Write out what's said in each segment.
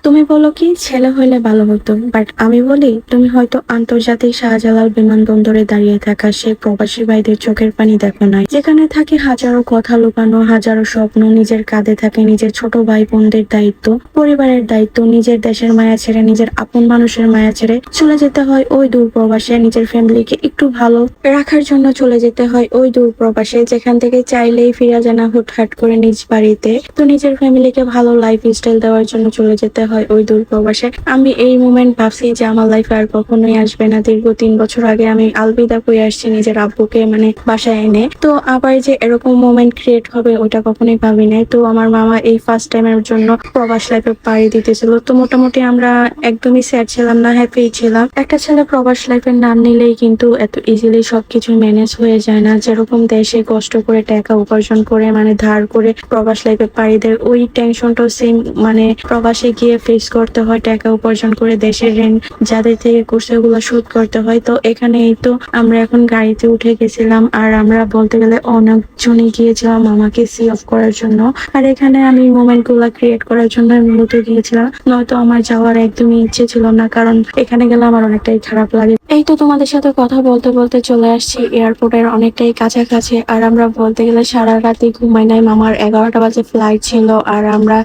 তুমি বলো কি ছেলে হইলে ভালো হতো, বাট আমি বলি তুমি হয়তো আন্তর্জাতিক শাহজালাল বিমানবন্দরে দাঁড়িয়ে থাকা সেই প্রবাসী ভাইদের চোখের পানি দেখো নাই, যেখানে থাকে হাজারো কথা লুকানো, হাজারো স্বপ্ন, নিজের কাঁধে থাকে নিজের ছোট ভাই বোনদের দায়িত্ব, পরিবারের দায়িত্ব, নিজের দেশের মায়া ছেড়ে, নিজের আপন মানুষের মায়া ছেড়ে চলে যেতে হয় ওই দূর প্রবাসে। নিজের ফ্যামিলিকে একটু ভালো রাখার জন্য চলে যেতে হয় ওই দূর প্রবাসে, যেখান থেকে চাইলেই ফিরা যায় না হুটহাট করে নিজ বাড়িতে। তো নিজের ফ্যামিলিকে ভালো লাইফ স্টাইল দেওয়ার জন্য চলে যেতে হয় ওই দূর প্রবাসে। আমি এই মোমেন্ট ভাবছি যে আমার লাইফে আর কখনোই আসবে না। দীর্ঘ 3 বছর আগে আমি আলবিদা করে আসছি নিজের আব্বুকে মানে বাসায় এনে, তো আবার যে এরকম মোমেন্ট ক্রিয়েট হবে ওটা কখনোই ভাবি নাই। তো আমার মামা এই ফার্স্ট টাইমের জন্য প্রবাস লাইফে পাড়ি দিতেছিল। তো মোটামুটি আমরা একদমই স্যাড ছিলাম না, হ্যাপি ছিলাম। একটা ছেলে প্রবাস লাইফের নাম নিলেই কিন্তু এত ইজিলি সবকিছু ম্যানেজ হয়ে যায় না। যেরকম দেশে কষ্ট করে টাকা উপার্জন করে মানে ধার করে প্রবাস লাইফে পাড়ি দেয়, ওই টেনশনটাও সেম মানে প্রবাসে গিয়ে ফেস করতে হয়। টাকা উপার্জন করে দেশের ঋণ যাদের থেকে করছে ওগুলো শোধ করতে হয়। তো এখানে এই তো আমরা এখন গাড়িতে উঠে গেছিলাম, আর আমরা বলতে গেলে অনেকজনই গিয়েছিলাম মামাকে সি অফ করার জন্য। আর এখানে আমি মোমেন্ট গুলা ক্রিয়েট করার জন্য মূলত গিয়েছিলাম, নয়তো আমার যাওয়ার একদমই ইচ্ছে ছিল না, কারণ এখানে গেলে আমার অনেকটাই খারাপ লাগে। এই তো তোমাদের সাথে কথা বলতে বলতে চলে আসছি এয়ারপোর্টের অনেকটাই কাছাকাছি। আর আমরা বলতে গেলে সারা রাতই ঘুমাই নাই, মামার 11টা বাজে ফ্লাইট ছিল, আর আমরা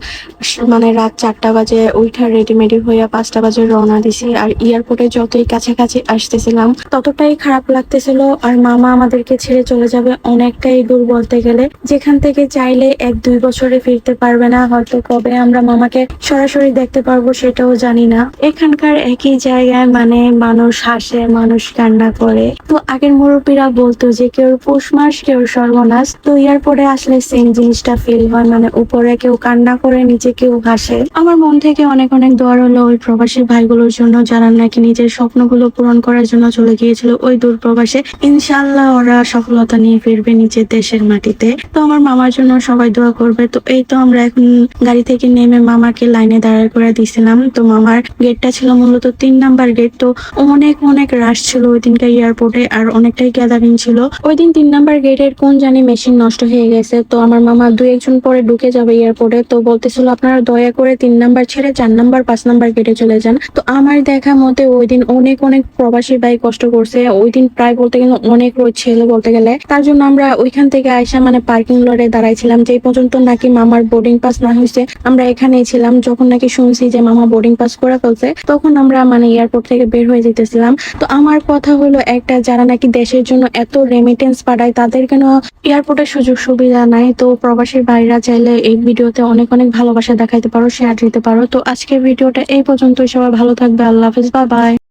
মানে রাত 4টা বাজে উঠা রেডিমেডি হইয়া 5টা বাজে রওনা দিছি। আর এয়ারপোর্টে যতই কাছাকাছি আসতেছিলাম ততটাই খারাপ লাগতেছিল। আর মামা আমাদেরকে ছেড়ে চলে যাবে অনেকটাই দূর, বলতে গেলে যেখান থেকে চাইলে 1-2 বছরে ফিরতে পারবে না। হয়তো কবে আমরা মামাকে সরাসরি দেখতে পারবো সেটাও জানি না। এখানকার একই জায়গায় মানে মানুষ হাসে, মানুষ কান্না করে। তো আগের মুরব্বীরা বলতো যে কেউ পৌষ মাস কেউ সর্বনাশ, তো এয়ারপোর্টে আসলে সেম জিনিসটা ফিল হয়, মানে উপরে কেউ কান্না করে নিচে কেউ হাসে। আমার মন থেকে অনেক অনেক দোয়া হলো ওই প্রবাসী ভাইগুলোর জন্য যারা নাকি নিজের স্বপ্নগুলো পূরণ করার জন্য চলে গিয়েছিল ওই দূর প্রবাসে। ইনশাআল্লাহ ওরা সফলতা নিয়ে ফিরবে নিজের দেশের মাটিতে। তো আমার মামার জন্য সবাই দোয়া করবে। তো এই তো আমরা এখন গাড়ি থেকে নেমে মামাকে লাইনে দাঁড়ায় করে দিছিলাম। তো মামার গেটটা ছিল মূলত 3 নাম্বার গেট। তো অনেক অনেক রাশ ছিল ওই দিনকার এয়ারপোর্টে, আর অনেকটাই গ্যাদারিং ছিল। ওই দিন 3 নাম্বার গেটের কোন জানি মেশিন নষ্ট হয়ে গেছে। তো আমার মামা 2-1 জন পরে ঢুকে যাবে এয়ারপোর্টে, তো বলতেছিল আপনারা দয়া করে 3 নাম্বার ছেড়ে 4 নাম্বার 5 নাম্বার গেটে চলে যান। তো আমার দেখা মতে ওই দিন অনেক অনেক প্রবাসী ভাই কষ্ট করছে। ওই দিন প্রায় বলতে গেলে অনেক রোদ ছিল বলতে গেলে। তার জন্য আমরা ওইখান থেকে আইসা মানে পার্কিং লটে দাঁড়াইছিলাম। যে পর্যন্ত নাকি মামার বোর্ডিং পাস না হয়েছে আমরা এখানেই ছিলাম। যখন নাকি শুনছি যে মামা বোর্ডিং পাস করে ফেলছে তখন আমরা মানে এয়ারপোর্ট থেকে বের হয়ে যেতেছিলাম। তো আমার কথা হলো একটা, যারা নাকি দেশের জন্য এত রেমিটেন্স পাঠায় তাদের কেন এয়ারপোর্টের সুযোগ সুবিধা নাই? তো প্রবাসী ভাইরা চাইলে এই ভিডিওতে অনেক অনেক ভালোবাসা দেখাইতে পারো, শেয়ার দিতে পারো। তো আজকের ভিডিওটা এই পর্যন্তই। সবাই ভালো থাকবে, আল্লাহ হাফেজ, বাই বাই।